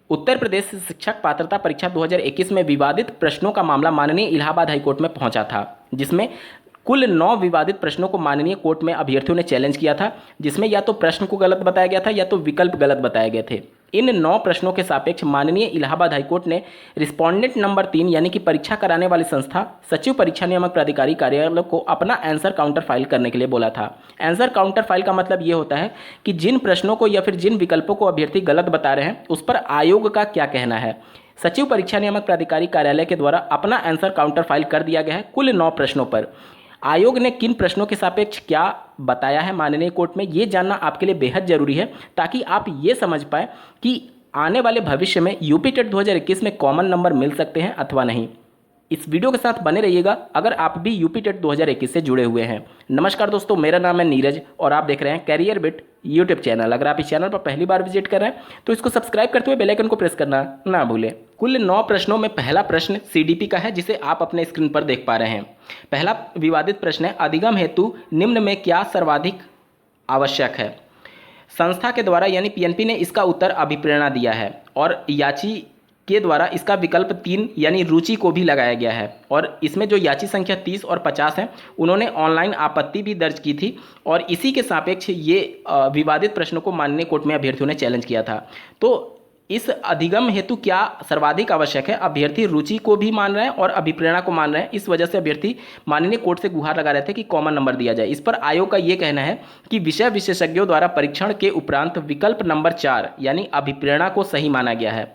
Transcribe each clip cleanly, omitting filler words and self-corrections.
उत्तर प्रदेश शिक्षक पात्रता परीक्षा 2021 में विवादित प्रश्नों का मामला माननीय इलाहाबाद हाईकोर्ट में पहुंचा था, जिसमें कुल 9 विवादित प्रश्नों को माननीय कोर्ट में अभ्यर्थियों ने चैलेंज किया था, जिसमें या तो प्रश्न को गलत बताया गया था या तो विकल्प गलत बताए गए थे। इन 9 प्रश्नों के सापेक्ष माननीय इलाहाबाद हाईकोर्ट ने रिस्पोंडेंट नंबर 3 यानी कि परीक्षा कराने वाली संस्था सचिव परीक्षा नियामक प्राधिकारी कार्यालय को अपना आंसर काउंटर फाइल करने के लिए बोला था। आंसर काउंटर फाइल का मतलब ये होता है कि जिन प्रश्नों को या फिर जिन विकल्पों को अभ्यर्थी गलत बता रहे हैं उस पर आयोग का क्या कहना है। सचिव परीक्षा नियामक प्राधिकारी कार्यालय के द्वारा अपना आंसर काउंटर फाइल कर दिया गया है कुल 9 प्रश्नों पर। आयोग ने किन प्रश्नों के सापेक्ष क्या बताया है माननीय कोर्ट में, ये जानना आपके लिए बेहद जरूरी है, ताकि आप ये समझ पाए कि आने वाले भविष्य में यूपी टेट 2021 में कॉमन नंबर मिल सकते हैं अथवा नहीं। इस वीडियो के साथ बने रहिएगा अगर आप भी यूपी टेट 2021 से जुड़े हुए हैं। नमस्कार दोस्तों, मेरा नाम है नीरज और आप देख रहे हैं कैरियर बिट यूट्यूब चैनल। अगर आप इस चैनल पर पहली बार विजिट कर रहे हैं तो इसको सब्सक्राइब करते हुए बेल आइकन को प्रेस करना ना भूलें। कुल 9 प्रश्नों में पहला प्रश्न सीडीपी का है, जिसे आप अपने स्क्रीन पर देख पा रहे हैं। पहला विवादित प्रश्न है, अधिगम हेतु निम्न में क्या सर्वाधिक आवश्यक है। संस्था के द्वारा यानी पीएनपी ने इसका उत्तर अभिप्रेरणा दिया है और याची के द्वारा इसका विकल्प 3 यानी रुचि को भी लगाया गया है। और इसमें जो याची संख्या 30 और 50 है उन्होंने ऑनलाइन आपत्ति भी दर्ज की थी और इसी के सापेक्ष ये विवादित प्रश्नों को माननीय कोर्ट में अभ्यर्थियों ने चैलेंज किया था। तो इस अधिगम हेतु क्या सर्वाधिक आवश्यक है, अभ्यर्थी रुचि को भी मान रहे हैं और अभिप्रेरणा को मान रहे हैं। इस वजह से अभ्यर्थी माननीय कोर्ट से गुहार लगा रहे थे कि कॉमन नंबर दिया जाए। इस पर आयोग का ये कहना है कि विषय विशेषज्ञों द्वारा परीक्षण के उपरांत विकल्प नंबर 4 यानी अभिप्रेरणा को सही माना गया है।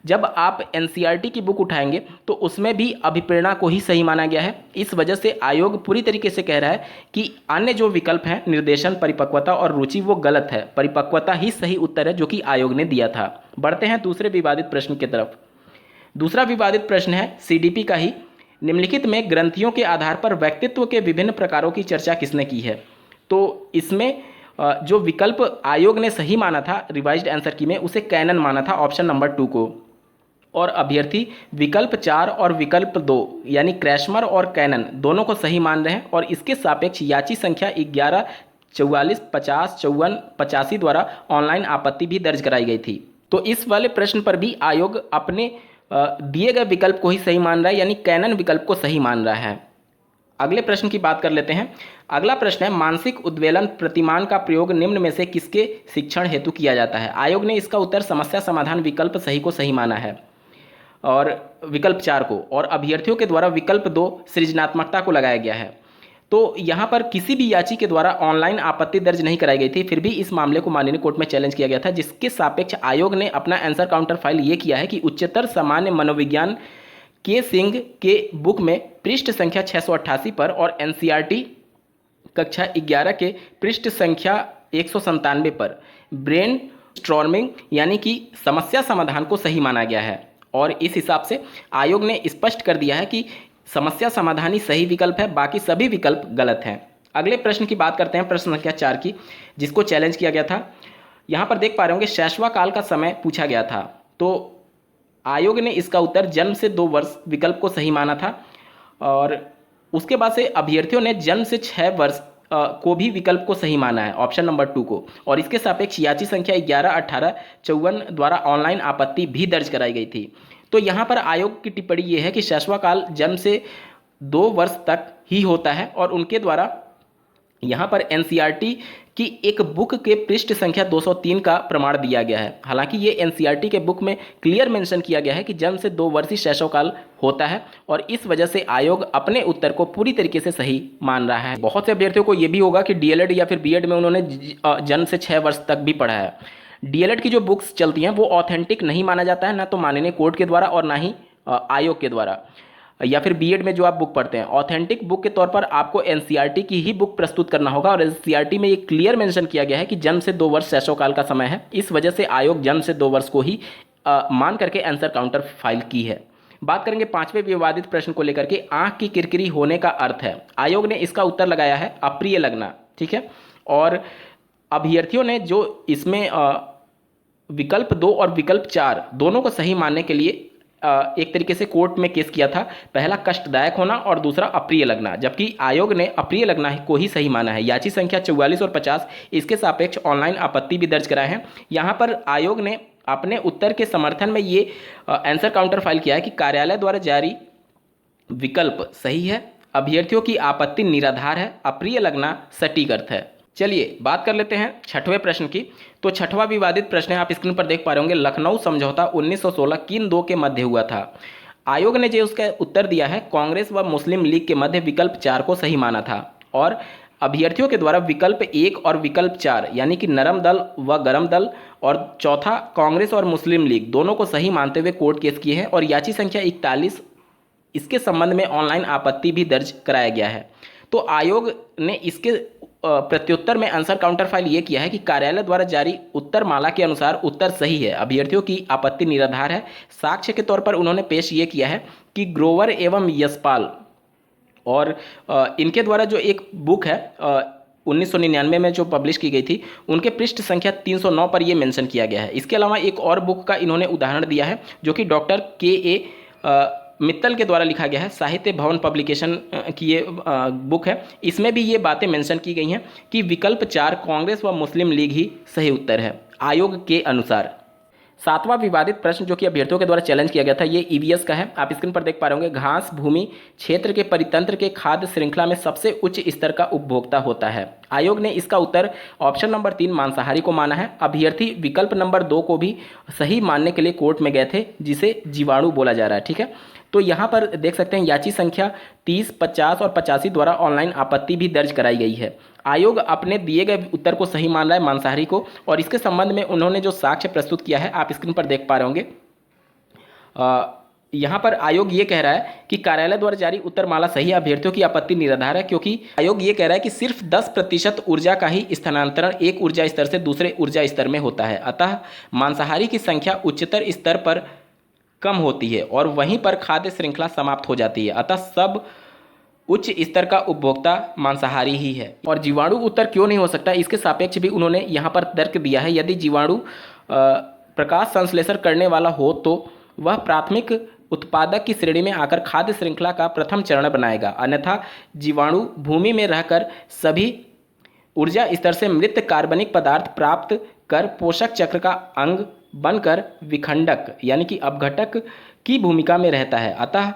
जब आप एनसीईआरटी की बुक उठाएंगे तो उसमें भी अभिप्रेरणा को ही सही माना गया है। इस वजह से आयोग पूरी तरीके से कह रहा है कि अन्य जो विकल्प हैं निर्देशन, परिपक्वता और रुचि वो गलत है, परिपक्वता ही सही उत्तर है जो कि आयोग ने दिया था। बढ़ते हैं दूसरे विवादित प्रश्न की तरफ। दूसरा विवादित प्रश्न है सीडीपी का ही, निम्नलिखित में ग्रंथियों के आधार पर व्यक्तित्व के विभिन्न प्रकारों की चर्चा किसने की है। तो इसमें जो विकल्प आयोग ने सही माना था रिवाइज्ड आंसर की में, उसे कैनन माना था, ऑप्शन नंबर 2 को। और अभ्यर्थी विकल्प 4 और विकल्प 2 यानी क्रैशमर और कैनन दोनों को सही मान रहे हैं और इसके सापेक्ष याची संख्या 11, 44, 50, 54, 85 द्वारा ऑनलाइन आपत्ति भी दर्ज कराई गई थी। तो इस वाले प्रश्न पर भी आयोग अपने दिए गए विकल्प को ही सही मान रहा है, यानी कैनन विकल्प को सही मान रहा है। अगले प्रश्न की बात कर लेते हैं। अगला प्रश्न है, मानसिक उद्वेलन प्रतिमान का प्रयोग निम्न में से किसके शिक्षण हेतु किया जाता है। आयोग ने इसका उत्तर समस्या समाधान विकल्प सही को सही माना है और विकल्प 4 को, और अभ्यर्थियों के द्वारा विकल्प 2 सृजनात्मकता को लगाया गया है। तो यहाँ पर किसी भी याची के द्वारा ऑनलाइन आपत्ति दर्ज नहीं कराई गई थी, फिर भी इस मामले को माननीय कोर्ट में चैलेंज किया गया था, जिसके सापेक्ष आयोग ने अपना आंसर काउंटर फाइल ये किया है कि उच्चतर सामान्य मनोविज्ञान के सिंह के बुक में पृष्ठ संख्या 688 पर और एनसीईआरटी कक्षा 11 के पृष्ठ संख्या 197 पर ब्रेन स्टॉर्मिंग यानी कि समस्या समाधान को सही माना गया है। और इस हिसाब से आयोग ने स्पष्ट कर दिया है कि समस्या समाधान ही सही विकल्प है, बाकी सभी विकल्प गलत हैं। अगले प्रश्न की बात करते हैं, प्रश्न संख्या 4 की, जिसको चैलेंज किया गया था। यहाँ पर देख पा रहे होंगे शैशवा काल का समय पूछा गया था। तो आयोग ने इसका उत्तर जन्म से 2 वर्ष विकल्प को सही माना था और उसके बाद से अभ्यर्थियों ने जन्म से 6 वर्ष को भी विकल्प को सही माना है, ऑप्शन नंबर 2 को। और इसके सापेक्ष याची संख्या 11, 18, 54 द्वारा ऑनलाइन आपत्ति भी दर्ज कराई गई थी। तो यहाँ पर आयोग की टिप्पणी ये है कि शैशवा काल जन्म से 2 वर्ष तक ही होता है और उनके द्वारा यहाँ पर एनसीईआरटी की एक बुक के पृष्ठ संख्या 203 का प्रमाण दिया गया है। हालांकि ये एनसीईआरटी के बुक में क्लियर मेंशन किया गया है कि जन्म से 2 वर्ष ही शैशवकाल होता है और इस वजह से आयोग अपने उत्तर को पूरी तरीके से सही मान रहा है। बहुत से अभ्यर्थियों को ये भी होगा कि डीएलएड या फिर बीएड में उन्होंने जन्म से 6 वर्ष तक भी पढ़ा है। डीएलएड की जो बुक्स चलती हैं वो ऑथेंटिक नहीं माना जाता है, ना तो माननीय कोर्ट के द्वारा और ना ही आयोग के द्वारा। या फिर बीएड में जो आप बुक पढ़ते हैं, ऑथेंटिक बुक के तौर पर आपको एनसीईआरटी की ही बुक प्रस्तुत करना होगा और एनसीईआरटी में ये क्लियर मेंशन किया गया है कि जन्म से 2 वर्ष शैशवकाल का समय है। इस वजह से आयोग जन्म से 2 वर्ष को ही मान करके आंसर काउंटर फाइल की है। बात करेंगे 5वें विवादित प्रश्न को लेकर के, आंख की किरकिरी होने का अर्थ है। आयोग ने इसका उत्तर लगाया है अप्रिय लगना, ठीक है। और अभ्यर्थियों ने जो इसमें विकल्प 2 और विकल्प 4 दोनों को सही मानने के लिए एक तरीके से कोर्ट में केस किया था। पहला कष्टदायक होना और दूसरा अप्रिय लगना, जबकि आयोग ने अप्रिय लगना को ही सही माना है। याची संख्या 44 और 50 इसके सापेक्ष ऑनलाइन आपत्ति भी दर्ज कराए हैं। यहाँ पर आयोग ने अपने उत्तर के समर्थन में ये आंसर काउंटर फाइल किया है कि कार्यालय द्वारा जारी विकल्प सही है, अभ्यर्थियों की आपत्ति निराधार है, अप्रिय लगना सटीक अर्थ है। चलिए बात कर लेते हैं छठवें प्रश्न की। तो छठवां विवादित प्रश्न है, आप स्क्रीन पर देख पा रहे होंगे, लखनऊ समझौता 1916 किन दो के मध्य हुआ था? आयोग ने जो उसका उत्तर दिया है, कांग्रेस व मुस्लिम लीग के मध्य विकल्प 4 को सही माना था और अभ्यर्थियों के द्वारा विकल्प 1 और विकल्प 4 यानी कि नरम दल व गरम दल और चौथा कांग्रेस और मुस्लिम लीग दोनों को सही मानते हुए कोर्ट केस किए हैं और याची संख्या 41 इसके संबंध में ऑनलाइन आपत्ति भी दर्ज कराया गया है। तो आयोग ने इसके प्रत्युत्तर में आंसर काउंटर फाइल ये किया है कि कार्यालय द्वारा जारी उत्तर माला के अनुसार उत्तर सही है, अभ्यर्थियों की आपत्ति निराधार है। साक्ष्य के तौर पर उन्होंने पेश ये किया है कि ग्रोवर एवं यशपाल और इनके द्वारा जो एक बुक है 1999 में जो पब्लिश की गई थी, उनके पृष्ठ संख्या 309 पर यह मेंशन किया गया है। इसके अलावा एक और बुक का इन्होंने उदाहरण दिया है जो कि डॉक्टर के मित्तल के द्वारा लिखा गया है, साहित्य भवन पब्लिकेशन की ये बुक है। इसमें भी ये बातें मेंशन की गई हैं कि विकल्प 4 कांग्रेस व मुस्लिम लीग ही सही उत्तर है आयोग के अनुसार। सातवां विवादित प्रश्न जो कि अभ्यर्थियों के द्वारा चैलेंज किया गया था, ये ईवीएस का है। आप स्क्रीन पर देख पा रहे होंगे, घास भूमि क्षेत्र के परितंत्र के खाद्य श्रृंखला में सबसे उच्च स्तर का उपभोक्ता होता है। आयोग ने इसका उत्तर ऑप्शन नंबर 3 मांसाहारी को माना है। अभ्यर्थी विकल्प नंबर 2 को भी सही मानने के लिए कोर्ट में गए थे, जिसे जीवाणु बोला जा रहा है। ठीक है, तो यहाँ पर देख सकते हैं याची संख्या 30, 50 और 85 द्वारा ऑनलाइन आपत्ति भी दर्ज कराई गई है। आयोग अपने दिए गए उत्तर को सही मान रहा है मांसाहारी को, और इसके संबंध में उन्होंने जो साक्ष्य प्रस्तुत किया है आप स्क्रीन पर देख पा रहे होंगे। यहाँ पर आयोग ये कह रहा है कि कार्यालय द्वारा जारी उत्तरमाला सही, अभ्यर्थियों की आपत्ति निराधार है, क्योंकि आयोग ये कह रहा है कि सिर्फ 10% ऊर्जा का ही स्थानांतरण एक ऊर्जा स्तर से दूसरे ऊर्जा स्तर में होता है। अतः मांसाहारी की संख्या उच्चतर स्तर पर कम होती है और वहीं पर खाद्य श्रृंखला समाप्त हो जाती है। अतः सब उच्च स्तर का उपभोक्ता मांसाहारी ही है। और जीवाणु उत्तर क्यों नहीं हो सकता, इसके सापेक्ष भी उन्होंने यहाँ पर तर्क दिया है। यदि जीवाणु प्रकाश संश्लेषण करने वाला हो तो वह प्राथमिक उत्पादक की श्रेणी में आकर खाद्य श्रृंखला का प्रथम चरण बनाएगा, अन्यथा जीवाणु भूमि में रहकर सभी ऊर्जा स्तर से मृत कार्बनिक पदार्थ प्राप्त कर पोषक चक्र का अंग बनकर विखंडक यानी कि अपघटक की भूमिका में रहता है। अतः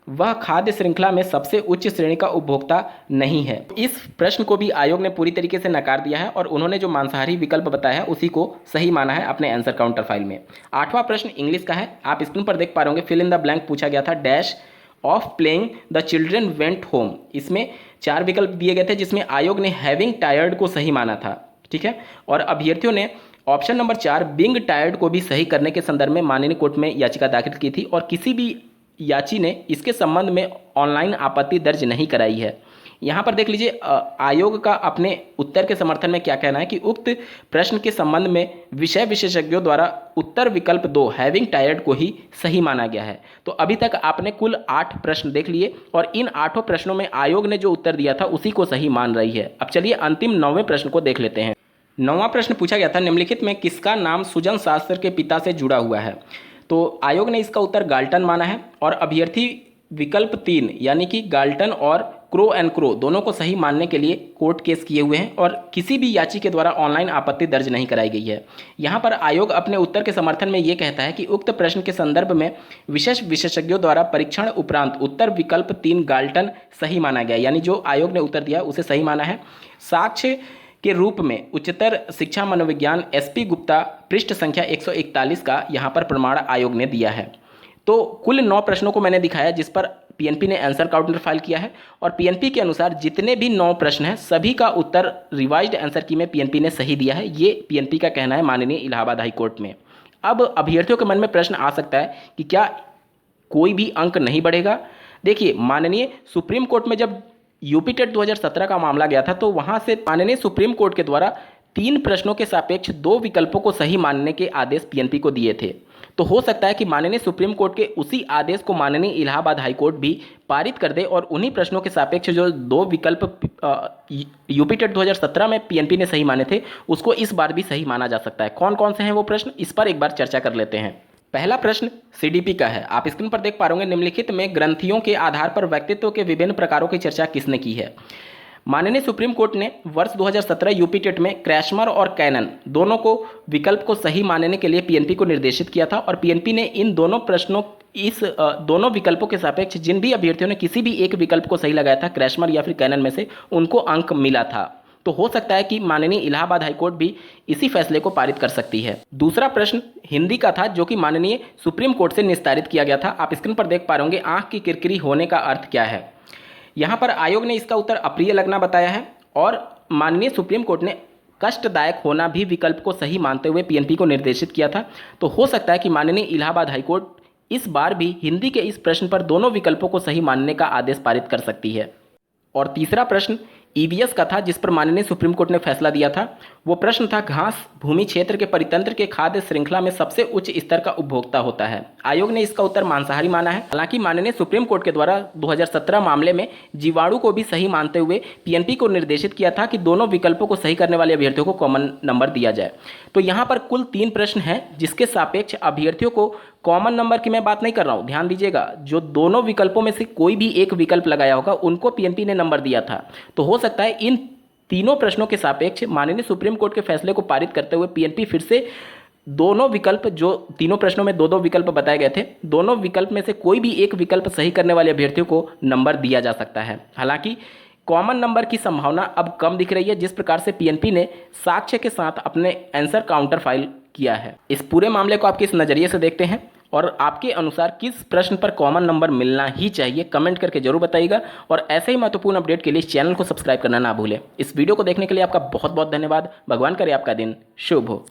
वह खाद्य श्रृंखला में सबसे उच्च श्रेणी का उपभोक्ता नहीं है। इस प्रश्न को भी आयोग ने पूरी तरीके से नकार दिया है और उन्होंने जो मांसाहारी विकल्प बताया है उसी को सही माना है अपने आंसर काउंटर फाइल में। आठवां प्रश्न इंग्लिश का है। आप स्क्रीन पर देख पा रहे होंगे, फिल इन द ब्लैंक पूछा गया था। Dash of playing the children went home. इसमें 4 विकल्प दिए गए थे, जिसमें आयोग ने हैविंग टायर्ड को सही माना था। ठीक है, और अभ्यर्थियों ने ऑप्शन नंबर 4 बिंग टायर्ड को भी सही करने के संदर्भ में माननीय कोर्ट में याचिका दाखिल की थी और किसी भी याची ने इसके संबंध में ऑनलाइन आपत्ति दर्ज नहीं कराई है। यहाँ पर देख लीजिए आयोग का अपने उत्तर के समर्थन में क्या कहना है कि उक्त प्रश्न के संबंध में विषय विशेषज्ञों द्वारा उत्तर विकल्प 2 हैविंग टायर्ड को ही सही माना गया है। तो अभी तक आपने कुल 8 प्रश्न देख लिए और इन 8 प्रश्नों में आयोग ने जो उत्तर दिया था उसी को सही मान रही है। अब चलिए अंतिम 9वें प्रश्न को देख लेते हैं। 9वां प्रश्न पूछा गया था, निम्नलिखित में किसका नाम सुजन शास्त्र के पिता से जुड़ा हुआ है? तो आयोग ने इसका उत्तर गाल्टन माना है और अभ्यर्थी विकल्प 3 यानी कि गाल्टन और क्रो एंड क्रो दोनों को सही मानने के लिए कोर्ट केस किए हुए हैं और किसी भी याची के द्वारा ऑनलाइन आपत्ति दर्ज नहीं कराई गई है। यहाँ पर आयोग अपने उत्तर के समर्थन में ये कहता है कि उक्त प्रश्न के संदर्भ में विशेष विशेषज्ञों द्वारा परीक्षण उपरांत उत्तर विकल्प 3 गाल्टन सही माना गया, यानी जो आयोग ने उत्तर दिया उसे सही माना है। साक्ष्य के रूप में उच्चतर शिक्षा मनोविज्ञान एसपी गुप्ता पृष्ठ संख्या 141 का यहाँ पर प्रमाण आयोग ने दिया है। तो कुल 9 प्रश्नों को मैंने दिखाया जिस पर पीएनपी ने आंसर काउंटर फाइल किया है और पीएनपी के अनुसार जितने भी 9 प्रश्न हैं सभी का उत्तर रिवाइज्ड आंसर की में पीएनपी ने सही दिया है। ये पीएनपी का कहना है माननीय इलाहाबाद हाई कोर्ट में। अब अभ्यर्थियों के मन में प्रश्न आ सकता है कि क्या कोई भी अंक नहीं बढ़ेगा? देखिए, माननीय सुप्रीम कोर्ट में जब यूपी टेट 2017 का मामला गया था तो वहां से माननीय सुप्रीम कोर्ट के द्वारा 3 प्रश्नों के सापेक्ष 2 विकल्पों को सही मानने के आदेश पीएनपी को दिए थे। तो हो सकता है कि माननीय सुप्रीम कोर्ट के उसी आदेश को माननीय इलाहाबाद हाई कोर्ट भी पारित कर दे और उन्हीं प्रश्नों के सापेक्ष जो 2 विकल्प यूपी टेट 2017 में पीएनपी ने सही माने थे उसको इस बार भी सही माना जा सकता है। कौन कौन से हैं वो प्रश्न, इस पर एक बार चर्चा कर लेते हैं। पहला प्रश्न सीडीपी का है। आप स्क्रीन पर देख पा रहे होंगे, निम्नलिखित में ग्रंथियों के आधार पर व्यक्तित्व के विभिन्न प्रकारों की चर्चा किसने की है? माननीय सुप्रीम कोर्ट ने वर्ष 2017 यूपी टेट में क्रैशमर और कैनन दोनों को विकल्प को सही मानने के लिए पीएनपी को निर्देशित किया था और पीएनपी ने इन दोनों प्रश्नों दोनों विकल्पों के सापेक्ष जिन भी अभ्यर्थियों ने किसी भी एक विकल्प को सही लगाया था, क्रैशमर या फिर कैनन में से, उनको अंक मिला था। तो हो सकता है कि माननीय इलाहाबाद हाईकोर्ट भी इसी फैसले को पारित कर सकती है। दूसरा प्रश्न हिंदी का था जो कि माननीय सुप्रीम कोर्ट से निस्तारित किया गया था। आप स्क्रीन पर देख पा रहे होंगे, आंख की किरकिरी होने का अर्थ क्या है। यहाँ पर आयोग ने इसका उत्तर अप्रिय लगना बताया है और माननीय सुप्रीम कोर्ट ने कष्टदायक होना भी विकल्प को सही मानते हुए पीएनपी को निर्देशित किया था। तो हो सकता है कि माननीय इलाहाबाद हाईकोर्ट इस बार भी हिंदी के इस प्रश्न पर दोनों विकल्पों को सही मानने का आदेश पारित कर सकती है। और तीसरा प्रश्न ईवीएस का था जिस पर माननीय सुप्रीम कोर्ट ने फैसला दिया था। वो प्रश्न था घास भूमि क्षेत्र के परितंत्र के खाद्य श्रृंखला में सबसे उच्च स्तर का उपभोक्ता होता है। आयोग ने इसका उत्तर मांसाहारी माना है। हालांकि माननीय सुप्रीम कोर्ट के द्वारा 2017 मामले में जीवाणु को भी सही मानते हुए पीएनपी को निर्देशित किया था कि दोनों विकल्पों को सही करने वाले अभ्यर्थियों को कॉमन नंबर दिया जाए। तो यहाँ पर कुल 3 प्रश्न हैं जिसके सापेक्ष अभ्यर्थियों को कॉमन नंबर की मैं बात नहीं कर रहा हूँ, ध्यान दीजिएगा। जो दोनों विकल्पों में से कोई भी एक विकल्प लगाया होगा उनको पीएनपी ने नंबर दिया था। तो हो सकता है इन तीनों प्रश्नों के सापेक्ष माननीय सुप्रीम कोर्ट के फैसले को पारित करते हुए पीएनपी फिर से दोनों विकल्प, जो तीनों प्रश्नों में 2-2 विकल्प बताए गए थे, दोनों विकल्प में से कोई भी एक विकल्प सही करने वाले अभ्यर्थियों को नंबर दिया जा सकता है। हालांकि कॉमन नंबर की संभावना अब कम दिख रही है जिस प्रकार से पीएनपी ने साक्ष्य के साथ अपने आंसर काउंटर फाइल किया है। इस पूरे मामले को आप किस नज़रिए से देखते हैं और आपके अनुसार किस प्रश्न पर कॉमन नंबर मिलना ही चाहिए, कमेंट करके जरूर बताइएगा। और ऐसे ही महत्वपूर्ण अपडेट के लिए इस चैनल को सब्सक्राइब करना ना भूलें। इस वीडियो को देखने के लिए आपका बहुत बहुत धन्यवाद। भगवान करे आपका दिन शुभ हो।